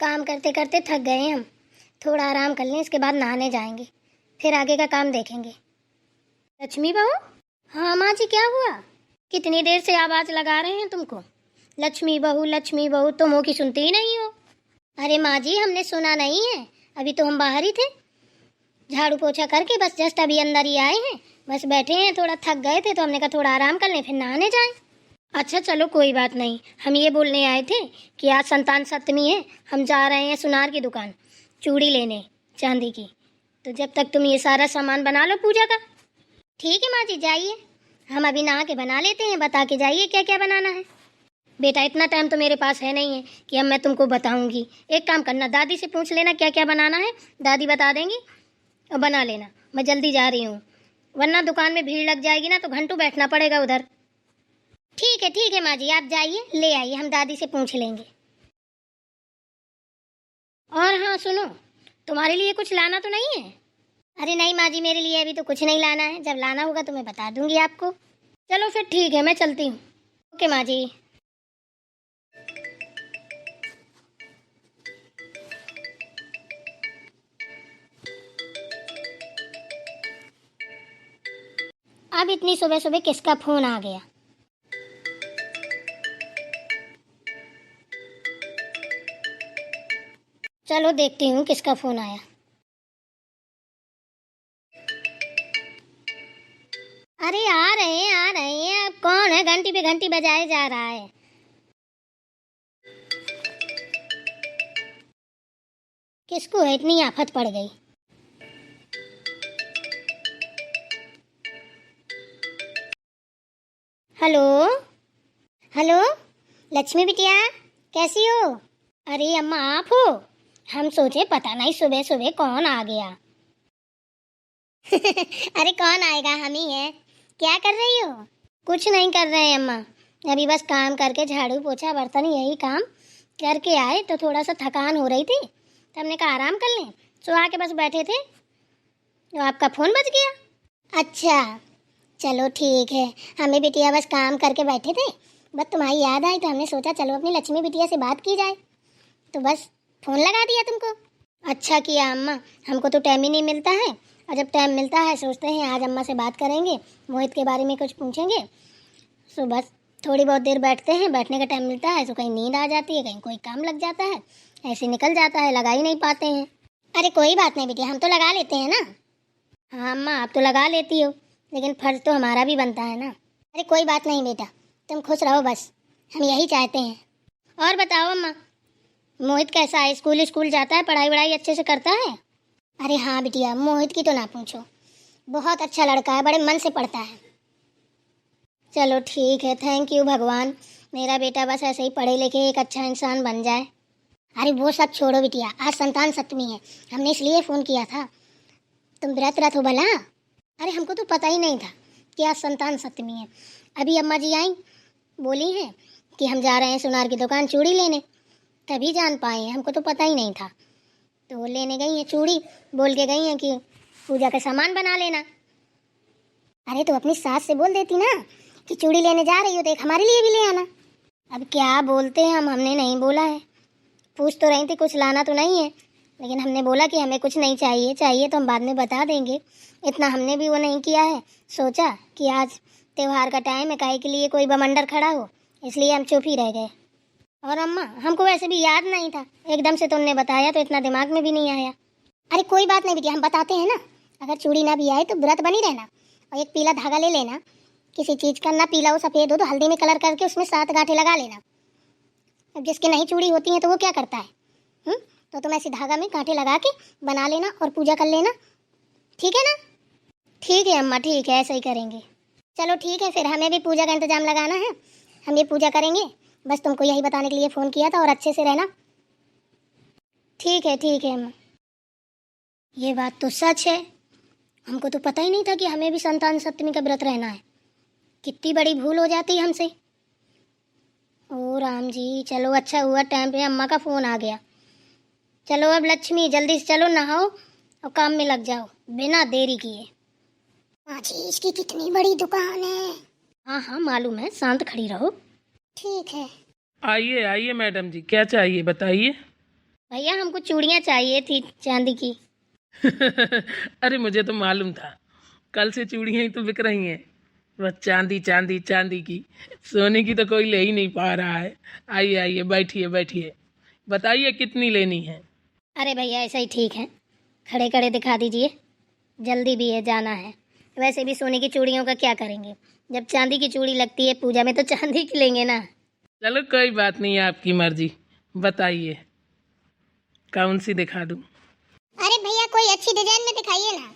काम करते करते थक गए हम, थोड़ा आराम कर लें, इसके बाद नहाने जाएंगे, फिर आगे का काम देखेंगे। लक्ष्मी बहू। हाँ माँ जी, क्या हुआ? कितनी देर से आवाज़ लगा रहे हैं तुमको, लक्ष्मी बहू, तुम हो कि सुनती ही नहीं हो। अरे माँ जी, हमने सुना नहीं है, अभी तो हम बाहर ही थे, झाड़ू पोछा करके बस जस्ट अभी अंदर ही आए हैं, बस बैठे हैं, थोड़ा थक गए थे तो हमने कहा थोड़ा आराम कर लें फिर नहाने जाएं। अच्छा चलो कोई बात नहीं, हम ये बोलने आए थे कि आज संतान सप्तमी है, हम जा रहे हैं सुनार की दुकान चूड़ी लेने चांदी की, तो जब तक तुम ये सारा सामान बना लो पूजा का। ठीक है माँ जी, जाइए, हम अभी नहा के बना लेते हैं, बता के जाइए क्या क्या बनाना है। बेटा इतना टाइम तो मेरे पास है नहीं है कि अब मैं तुमको बताऊंगी, एक काम करना, दादी से पूछ लेना क्या क्या बनाना है, दादी बता देंगी और बना लेना, मैं जल्दी जा रही हूँ, वरना दुकान में भीड़ लग जाएगी ना तो घंटों बैठना पड़ेगा उधर। ठीक है माँ जी, आप जाइए ले आइए, हम दादी से पूछ लेंगे। और हाँ सुनो, तुम्हारे लिए कुछ लाना तो नहीं है? अरे नहीं माँ जी, मेरे लिए अभी तो कुछ नहीं लाना है, जब लाना होगा तो मैं बता दूंगी आपको। चलो फिर ठीक है, मैं चलती हूँ। ओके माँ जी। अब इतनी सुबह सुबह किसका फोन आ गया? चलो देखती हूँ किसका फोन आया। अरे आ रहे हैं, अब कौन है, घंटी पे घंटी बजाए जा रहा है। किसको है इतनी आफत पड़ गई? हेलो हेलो, लक्ष्मी बिटिया कैसी हो? अरे अम्मा आप हो, हम सोचे पता नहीं सुबह सुबह कौन आ गया। अरे कौन आएगा, हम ही हैं। क्या कर रही हो? कुछ नहीं कर रहे हैं अम्मा, अभी बस काम करके झाड़ू पोछा बर्तन यही काम करके आए तो थोड़ा सा थकान हो रही थी, तो हमने कहा आराम कर लें, सो आके बस बैठे थे तो आपका फ़ोन बज गया। अच्छा चलो ठीक है, हमें बिटिया बस काम करके बैठे थे, बस तुम्हारी याद आई तो हमने सोचा चलो अपनी लक्ष्मी बिटिया से बात की जाए, तो बस फ़ोन लगा दिया तुमको। अच्छा किया अम्मा, हमको तो टाइम ही नहीं मिलता है, और जब टाइम मिलता है सोचते हैं आज अम्मा से बात करेंगे, मोहित के बारे में कुछ पूछेंगे, सो बस थोड़ी बहुत देर बैठते हैं, बैठने का टाइम मिलता है तो कहीं नींद आ जाती है, कहीं कोई काम लग जाता है, ऐसे निकल जाता है, लगा ही नहीं पाते हैं। अरे कोई बात नहीं बेटी, हम तो लगा लेते हैं ना। हाँ अम्मा आप तो लगा लेती हो, लेकिन फर्ज तो हमारा भी बनता है ना। अरे कोई बात नहीं बेटा, तुम खुश रहो बस, हम यही चाहते हैं। और बताओ अम्मा, मोहित कैसा है, स्कूल स्कूल जाता है, पढ़ाई वढ़ाई अच्छे से करता है? अरे हाँ बिटिया, मोहित की तो ना पूछो, बहुत अच्छा लड़का है, बड़े मन से पढ़ता है। चलो ठीक है, थैंक यू भगवान, मेरा बेटा बस ऐसे ही पढ़े लिखे एक अच्छा इंसान बन जाए। अरे वो सब छोड़ो बिटिया, आज संतान सप्तमी है, हमने इसलिए फ़ोन किया था। तुम व्रत रथ हो भला? अरे हमको तो पता ही नहीं था कि आज संतान सप्तमी है, अभी अम्मा जी आई बोली हैं कि हम जा रहे हैं सुनार की दुकान चूड़ी लेने, तभी जान पाए हैं, हमको तो पता ही नहीं था। तो वो लेने गई हैं चूड़ी, बोल के गई हैं कि पूजा का सामान बना लेना। अरे तो अपनी सास से बोल देती ना कि चूड़ी लेने जा रही हो तो एक हमारे लिए भी ले आना। अब क्या बोलते हैं हम, हमने नहीं बोला है, पूछ तो रही थी कुछ लाना तो नहीं है, लेकिन हमने बोला कि हमें कुछ नहीं चाहिए, चाहिए तो हम बाद में बता देंगे, इतना हमने भी वो नहीं किया है, सोचा कि आज त्यौहार का टाइम है, काहे के लिए कोई बमंडर खड़ा हो, इसलिए हम चुप ही रह गए। और अम्मा हमको वैसे भी याद नहीं था, एकदम से तुमने बताया तो इतना दिमाग में भी नहीं आया। अरे कोई बात नहीं बेटी, हम बताते हैं ना, अगर चूड़ी ना भी आए तो व्रत बनी रहना, और एक पीला धागा ले लेना, किसी चीज़ का, ना पीला हो सफ़ेद हो तो हल्दी में कलर करके उसमें 7 गांठें लगा लेना। अब जिसके नहीं चूड़ी होती हैं तो वो क्या करता है, तो तुम ऐसे धागा में कांटे लगा के बना लेना और पूजा कर लेना, ठीक है ना? ठीक है अम्मा, ठीक है, ऐसा ही करेंगे। चलो ठीक है फिर, हमें भी पूजा का इंतजाम लगाना है, हम ये पूजा करेंगे, बस तुमको यही बताने के लिए फ़ोन किया था, और अच्छे से रहना। ठीक है अम्मा। ये बात तो सच है, हमको तो पता ही नहीं था कि हमें भी संतान सप्तमी का व्रत रहना है, कितनी बड़ी भूल हो जाती है हमसे। ओ राम जी, चलो अच्छा हुआ टाइम पे अम्मा का फ़ोन आ गया। चलो अब लक्ष्मी जल्दी से चलो, नहाओ और काम में लग जाओ बिना देरी किए। हाँ जी, इसकी कितनी बड़ी दुकान है। हाँ हाँ मालूम है, शांत खड़ी रहो। ठीक है। आइए आइए मैडम जी, क्या चाहिए बताइए। भैया हमको चूड़ियाँ चाहिए थी चांदी की। अरे मुझे तो मालूम था, कल से चूड़ियाँ ही तो बिक रही हैं। बस चांदी चांदी चांदी की, सोने की तो कोई ले ही नहीं पा रहा है। आइए आइए, बैठिए बैठिए, बताइए कितनी लेनी है। अरे भैया ऐसा ही ठीक है, खड़े खड़े दिखा दीजिए, जल्दी भी है, जाना है। वैसे भी सोने की चूड़ियों का क्या करेंगे, जब चांदी की चूड़ी लगती है पूजा में तो चांदी की लेंगे ना। चलो कोई बात नहीं, आपकी मर्जी, बताइए कौन सी दिखा दूँ। अरे भैया कोई अच्छी डिजाइन में दिखाइए ना,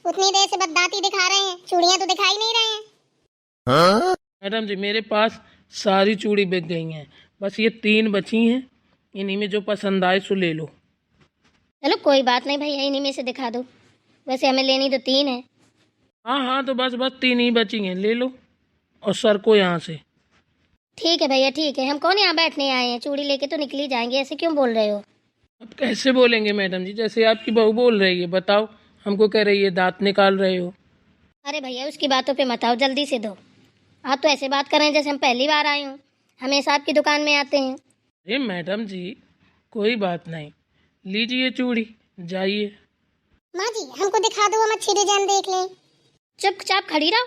उतनी देर से बस दांत ही दिखा रहे हैं, चूड़ियाँ तो दिखाई नहीं रहे हैं। मैडम जी मेरे पास सारी चूड़ी बिक गई हैं, बस ये 3 बची हैं, इन्हीं में जो पसंद आए सो ले लो। चलो कोई बात नहीं भैया, इन्हीं में से दिखा दो, वैसे हमें लेनी तो 3 है। हाँ हाँ, तो बस बस 3 ही बची हैं, ले लो और सर को यहाँ से। ठीक है भैया ठीक है, हम कौन यहाँ बैठने आए हैं, चूड़ी लेके तो निकल ही जाएंगे, ऐसे क्यों बोल रहे हो। अब कैसे बोलेंगे मैडम जी, जैसे आपकी बहू बोल रही है। बताओ, हमको कह रही है दांत निकाल रहे हो। अरे भैया उसकी बातों पे मत आओ, जल्दी से दो। आप तो ऐसे बात कर रहे हैं जैसे हम पहली बार आए हों, हमेशा आपकी दुकान में आते हैं। अरे मैडम जी कोई बात नहीं, लीजिए चूड़ी, जाइए। माँ जी हमको दिखा दो, हम अच्छी डिजाइन देख लें। चुपचाप खड़ी रहो,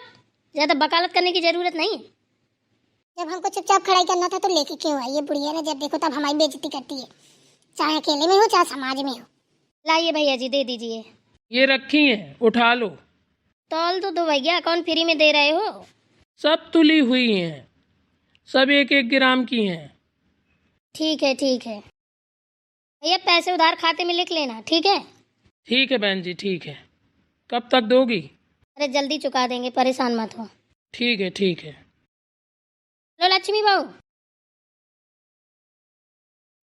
ज्यादा वकालत करने की जरूरत नहीं है। जब हमको चुपचाप खड़ाई करना था तो लेके क्यों आई ये बुढ़िया ने, जब देखो तब हमारी बेइज्जती करती है, चाहे अकेले में हो चाहे समाज में हो। लाइए भैया जी, दे दीजिए। ये रखी हैं, उठा लो। तौल तो दो भैया, कौन फ्री में दे रहे हो। सब तुली हुई हैं, सब 1-1 ग्राम की हैं। ठीक है भैया, पैसे उधार खाते में लिख लेना, ठीक है। ठीक है बहन जी, ठीक है। कब तक दोगी। अरे जल्दी चुका देंगे, परेशान मत हो। ठीक है ठीक है। लो लक्ष्मी बहू,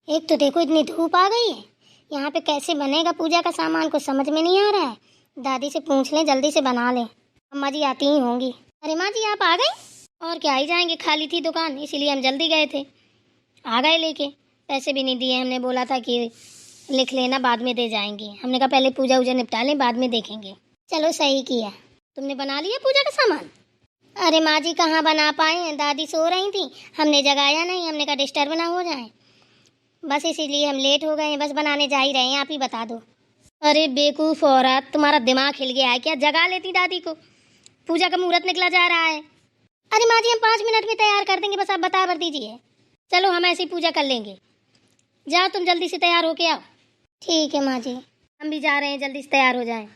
एक तो देखो इतनी धूप आ गई है, यहाँ पे कैसे बनेगा पूजा का सामान, कुछ समझ में नहीं आ रहा है। दादी से पूछ लें, जल्दी से बना लें, अम्मा जी आती ही होंगी। अरे माँ जी आप आ गए, और क्या ही जाएंगे, खाली थी दुकान इसीलिए हम जल्दी गए थे, आ गए लेके। पैसे भी नहीं दिए, हमने बोला था कि लिख लेना बाद में दे जाएंगे, हमने कहा पहले पूजा वूजा निपटा लें बाद में देखेंगे। चलो सही किया, तुमने बना लिया पूजा का सामान। अरे माँ जी कहाँ बना पाए हैं, दादी सो रही थी, हमने जगाया नहीं, हमने कहा डिस्टर्ब ना हो जाए, बस इसीलिए हम लेट हो गए हैं, बस बनाने जा ही रहे हैं, आप ही बता दो। अरे बेवकूफ़ औरत, तुम्हारा दिमाग हिल गया है क्या, जगा लेती दादी को, पूजा का मुहूर्त निकला जा रहा है। अरे माँ जी हम 5 मिनट में तैयार कर देंगे, बस आप बता भर दीजिए। चलो हम ऐसी पूजा कर लेंगे, जाओ तुम जल्दी से तैयार होके आओ। ठीक है माँ जी, हम भी जा रहे हैं, जल्दी से तैयार हो जाएं।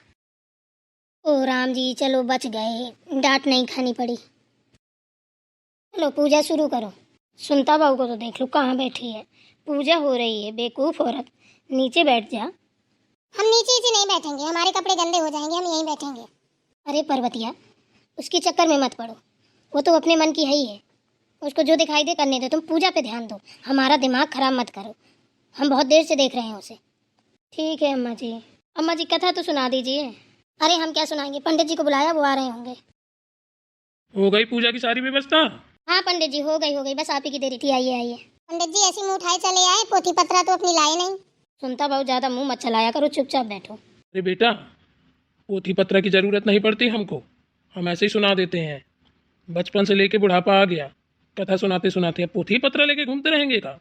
ओ राम जी, चलो बच गए, डांट नहीं खानी पड़ी। चलो पूजा शुरू करो। सुनता बहू को तो देख लो कहाँ बैठी है, पूजा हो रही है, बेवकूफ़ औरत, नीचे बैठ जा। हम नीचे नहीं बैठेंगे, हमारे कपड़े गंदे हो जाएंगे, हम यहीं बैठेंगे। अरे पर्वतिया, उसके चक्कर में मत पड़ो, वो तो अपने मन की है ही है, उसको जो दिखाई दे करने दो, तुम पूजा पे ध्यान दो, हमारा दिमाग खराब मत करो, हम बहुत देर से देख रहे हैं उसे। ठीक है अम्मा जी। अम्मा जी कथा तो सुना दीजिए। अरे हम क्या सुनाएंगे, पंडित जी को बुलाया, वो आ रहे होंगे। हो गई पूजा की सारी व्यवस्था। हाँ पंडित जी हो गई, बस आप ही की देरी थी, आइए। पंडित जी ऐसी मुँह उठाए चले आए, पोथी पत्रा तो अपनी लाए नहीं। सुनता बहुत ज़्यादा मुँह मत चलाया करो, चुपचाप बैठो। अरे बेटा, पोथी पत्रा की जरूरत नहीं पड़ती हमको, हम ऐसे ही सुना देते हैं, बचपन से लेके बुढ़ापा आ गया, कथा सुनाते सुनाते अब पोथी पत्रा लेके घूमते रहेंगे का।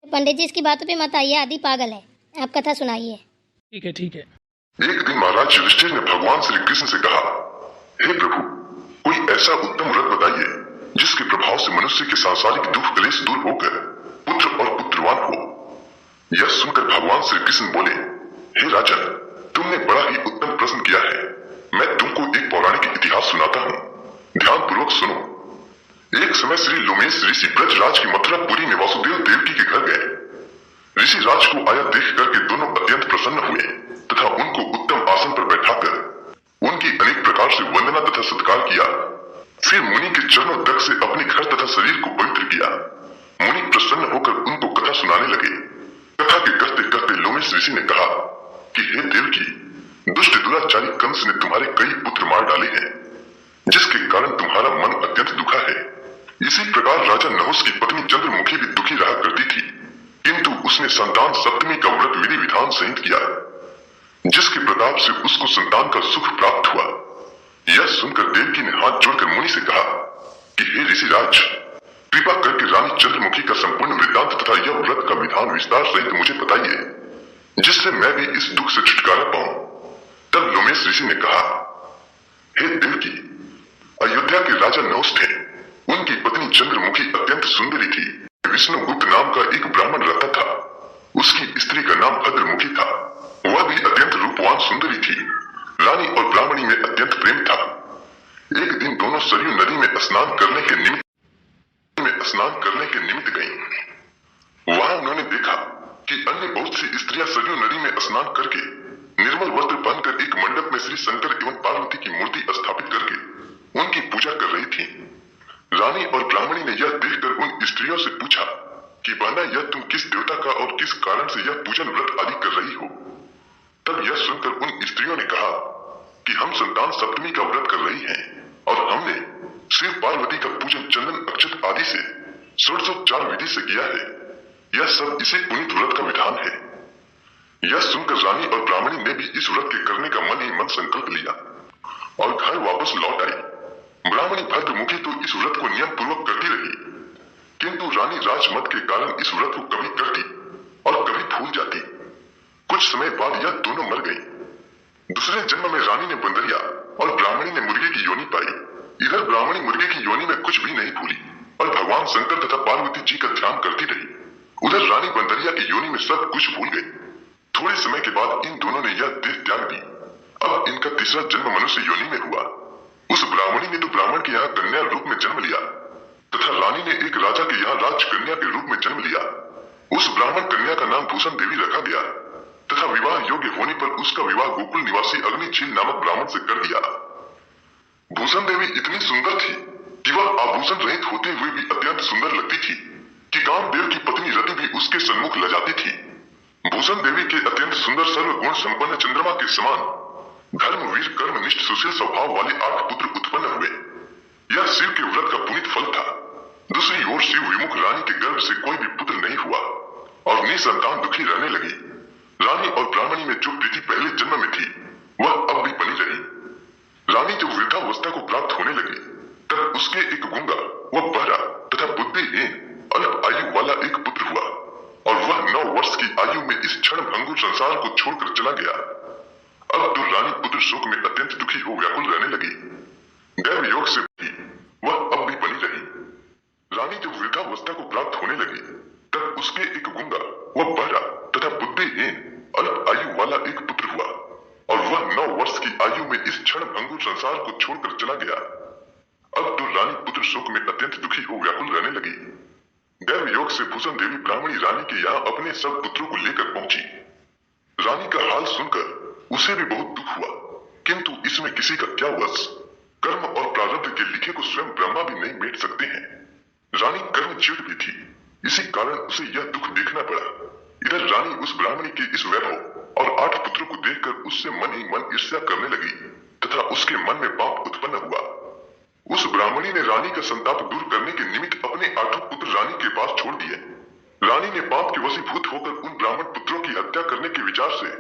पंडित जी इसकी बातों पे मत आइए, आदि पागल है, आप कथा सुनाइए। ठीक है ठीक है। एक दिन महाराज युधिष्ठिर ने भगवान श्री कृष्ण से कहा, हे प्रभु, कोई ऐसा उत्तम व्रत बताइए जिसके प्रभाव से मनुष्य के सांसारिक दुख क्लेश दूर होकर पुत्र और पुत्रवान हो। यह सुनकर भगवान श्री कृष्ण बोले, हे राजन, तुमने बड़ा ही उत्तम प्रश्न किया है, मैं तुमको एक पौराणिक इतिहास सुनाता हूँ, ध्यान पूर्वक सुनो। एक समय श्री लोमेश ऋषि ब्रजराज की मथुरापुरी में वासुदेव देवकी के घर गए। ऋषि राज को आया देख कर के दोनों अत्यंत प्रसन्न हुए तथा उनको उत्तम आसन पर बैठाकर उनकी अनेक प्रकार से वंदना तथा सत्कार किया। फिर मुनि के चरणों तक से अपने घर तथा शरीर को पवित्र किया। मुनि प्रसन्न होकर उनको कथा सुनाने लगे। कथा के करते करते लोमेश ऋषि ने कहा कि हे देवकी, दुष्ट दुराचारी कंस ने तुम्हारे कई पुत्र मार डाले हैं, जिसके कारण तुम्हारा मन अत्यंत दुखा है। इसी प्रकार राजा नहुष की पत्नी चंद्रमुखी भी दुखी रहा करती थी, किंतु उसने संतान सप्तमी का व्रत विधि विधान सहित किया, जिसके प्रताप से उसको संतान का सुख प्राप्त हुआ। यह सुनकर देवकी ने हाथ जोड़कर मुनि से कहा कि हे ऋषिराज, कृपा करके रानी चंद्रमुखी का संपूर्ण वृत्तांत तथा यह व्रत का विधान विस्तार सहित मुझे बताइए, जिससे मैं भी इस दुख से छुटकारा पाऊं। तब लोमेश ऋषि ने कहा, हे देवकी, अयोध्या के राजा नहुष थे। उनकी पत्नी चंद्रमुखी अत्यंत सुंदरी थी। विष्णुगुप्त नाम का एक ब्राह्मण रहता था। उसकी स्त्री का नाम भद्रमुखी था। वह भी अत्यंत रूपवान सुंदरी थी। रानी और ब्राह्मणी में अत्यंत प्रेम था। एक दिन दोनों सरयू नदी में स्नान करने के निमित्त गईं। वहां उन्होंने देखा कि अन्य बहुत सी स्त्रियां सरयू नदी में स्नान करके निर्मल वस्त्र पहनकर एक मंडप में श्री शंकर एवं पार्वती की मूर्ति स्थापित करके उनकी पूजा कर रही थीं। रानी और ब्राह्मणी ने यह देखकर उन स्त्रियों से पूछा कि बहना, यह तुम किस देवता का और किस कारण से यह पूजन व्रत आदि कर रही हो? तब यह सुनकर उन स्त्रियों ने कहा कि हम संतान सप्तमी का व्रत कर रही हैं और हमने शिव पार्वती का पूजन चंदन अक्षत आदि से षोडशोपचार विधि से किया है। यह सब इसी पुनीत व्रत का विधान है। यह सुनकर रानी और ब्राह्मणी ने भी इस व्रत के करने का मन ही मन संकल्प लिया और घर वापस लौट आई। ब्राह्मणी भद्रमुखी तो इस व्रत को नियम पूर्वक करती रही, किंतु रानी राजमत के कारण इस व्रत को कभी करती और कभी भूल जाती। कुछ समय बाद यह दोनों मर गईं। दूसरे जन्म में रानी ने बंदरिया और ब्राह्मणी ने मुर्गे की योनि पाई। इधर ब्राह्मणी मुर्गे की योनि में कुछ भी नहीं भूली और भगवान शंकर तथा पार्वती जी का ध्यान करती रही। उधर रानी बंदरिया की योनि में सब कुछ भूल गई। थोड़े समय के बाद इन दोनों ने यह देह त्याग दी। अब इनका तीसरा जन्म मनुष्य योनि में हुआ। उस ब्राह्मणी ने तो ब्राह्मण के यहाँ कन्या रूप में जन्म लिया तथा रानी ने एक राजा के यहाँ राजकन्या के रूप में जन्म लिया। उस ब्राह्मण कन्या का नाम भूषण देवी रखा गया तथा विवाह योग्य होने पर उसका विवाह गोकुल निवासी अग्निचील नामक ब्राह्मण से कर दिया। भूषण देवी इतनी सुंदर थी कि वह आभूषण रहित होते हुए भी अत्यंत सुंदर लगती थी कि कामदेव की पत्नी रति भी उसके सन्मुख लजाती थी। भूषण देवी के अत्यंत सुंदर सर्वगुण संपन्न चंद्रमा के समान धर्मवीर कर्मनिष्ठ सुशील स्वभाव वाले 8 पुत्र उत्पन्न हुए। यह शिव के व्रत का पुनीत फल था। दूसरी ओर शिव विमुख रानी के गर्भ से कोई भी पुत्र नहीं हुआ और निसंतान दुखी रहने लगी। रानी और ब्राह्मणी में जो प्रीति पहले जन्म में थी वह अब भी बनी रही। रानी जब वृद्धावस्था को प्राप्त होने लगी तब उसके एक गूंगा व बहरा तथा बुद्धिहीन अल्प आयु वाला एक पुत्र हुआ और वह 9 वर्ष की आयु में इस क्षण भंगुर संसार को छोड़कर चला गया। अब तो रानी पुत्र शोक में अत्यंत दुखी हो व्याकुल रहने लगी। दैव योग से भी वह अब भी बनी रही। रानी जब वृद्धावस्था को प्राप्त होने लगी तब उसके एक गूंगा व बहरा तथा बुद्धिहीन अल्प आयु वाला एक पुत्र हुआ और वह 9 वर्ष की आयु में इस क्षण भंगुर संसार को छोड़कर चला गया। अब तो रानी पुत्र शोक में अत्यंत दुखी हो व्याकुल रहने लगी। दैव योग से भूषण देवी ब्राह्मणी रानी के यहाँ अपने सब पुत्रों को लेकर पहुंची। रानी का हाल सुनकर उसे भी बहुत दुख हुआ, किंतु इसमें किसी का क्या वश। कर्म और प्रारब्ध के लिखे को स्वयं ब्रह्मा भी नहीं मेट सकते हैं। रानी कर्मच्युत भी थी, इसी कारण उसे यह दुख देखना पड़ा। इधर रानी उस ब्राह्मणी के इस वैभव और 8 पुत्रों को देखकर उससे मन ही मन ईर्ष्या करने लगी तथा उसके मन में पाप उत्पन्न हुआ। उस ब्राह्मणी ने रानी का संताप दूर करने के निमित्त अपने 8 पुत्र रानी के पास छोड़ दिए। रानी ने पाप के वशीभूत होकर उन ब्राह्मण पुत्रों की हत्या करने के विचार से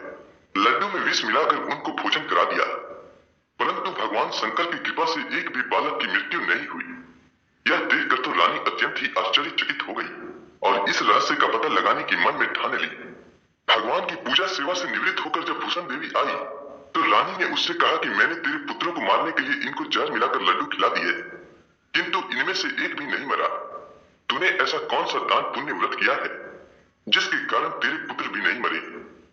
लड्डू में विष मिलाकर उनको भोजन करा दिया, परंतु भगवान शंकर की कृपा से एक भी बालक की मृत्यु नहीं हुई। यह देखकर तो रानी अत्यंत ही आश्चर्यचकित हो गई और इस रहस्य का पता लगाने की मन में ठान ली। भगवान की पूजा सेवा से निवृत्त होकर जब भूषण देवी आई तो रानी ने उससे कहा कि मैंने तेरे पुत्रों को मारने के लिए इनको जहर मिलाकर लड्डू खिला दिए, किंतु इनमें से एक भी नहीं मरा। तूने ऐसा कौन सा दान पुण्य व्रत किया है जिसके कारण तेरे पुत्र भी नहीं मरे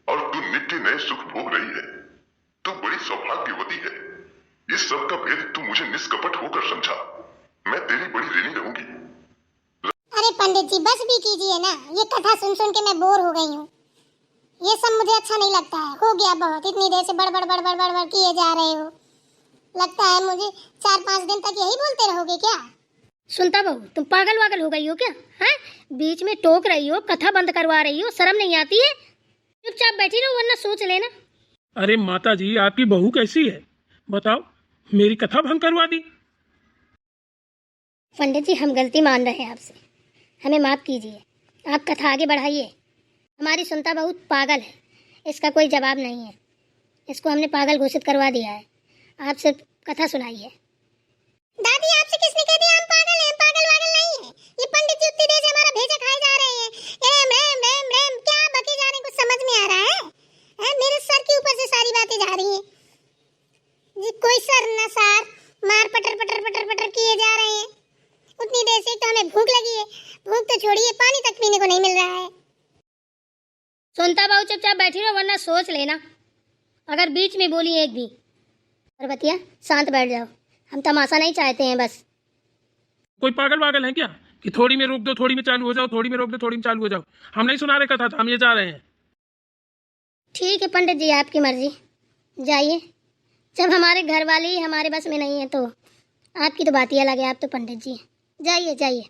और तू नित्य नए सुख भोग रही है? तू बड़ी सौभाग्यवती है। इस सब का भेद तू मुझे निष्कपट होकर समझा। मैं तेरी बड़ी ऋणी रहूंगी। अरे पंडित जी बस भी कीजिए ना, ये कथा सुन सुन के मैं बोर हो गई हूँ। ये सब मुझे अच्छा नहीं लगता है। हो गया बहुत, इतनी देर से बड़ किए जा रहे हो। लगता है मुझे 4-5 दिन तक यही बोलते रहोगे क्या? सुनता बहू, तुम पागल वागल हो गई हो क्या? हैं? बीच में टोक रही हो, कथा बंद करवा रही हो, शर्म नहीं आती है? चुपचाप बैठी रहो वरना सोच लेना। अरे माता जी, आपकी बहू कैसी है बताओ, मेरी कथा भंग करवा दी। पंडित जी हम गलती मान रहे हैं आपसे, हमें माफ कीजिए। आप कथा आगे बढ़ाइए। हमारी सुनता बहुत पागल है, इसका कोई जवाब नहीं है। इसको हमने पागल घोषित करवा दिया है। आप सिर्फ कथा सुनाइए। दादी आपसे किसने कह दिया हम पागल हैं? पागल वागल नहीं है। ये भेजा खाए जा रहे हैं। एम रेम रेम रेम क्या बके जा रहे हैं, कुछ समझ में आ रहा है? मेरे सर के ऊपर से सारी बातें जा रही हैं जी, कोई सर न सार मार पटर पटर पटर पटर किए जा रहे हैं। उतनी देर से तो हमें भूख लगी है, भूख तो छोड़िए पानी तक पीने को नहीं मिल रहा है। सुनता बाबू चुपचाप बैठी रहो वरना सोच लेना अगर बीच में बोली एक भी। पर्वतिया शांत बैठ जाओ, हम तमाशा नहीं चाहते हैं बस। कोई पागल वागल है क्या कि थोड़ी में रोक दो थोड़ी में चालू हो जाओ, थोड़ी में रोक दो थोड़ी में चालू हो जाओ? हम नहीं सुना रहे कथा था, हम ये जा रहे हैं। ठीक है पंडित जी आपकी मर्जी, जाइए। जब हमारे घर वाले ही हमारे बस में नहीं है तो आपकी तो बात ही अलग है। आप तो पंडित जी जाइए जाइए।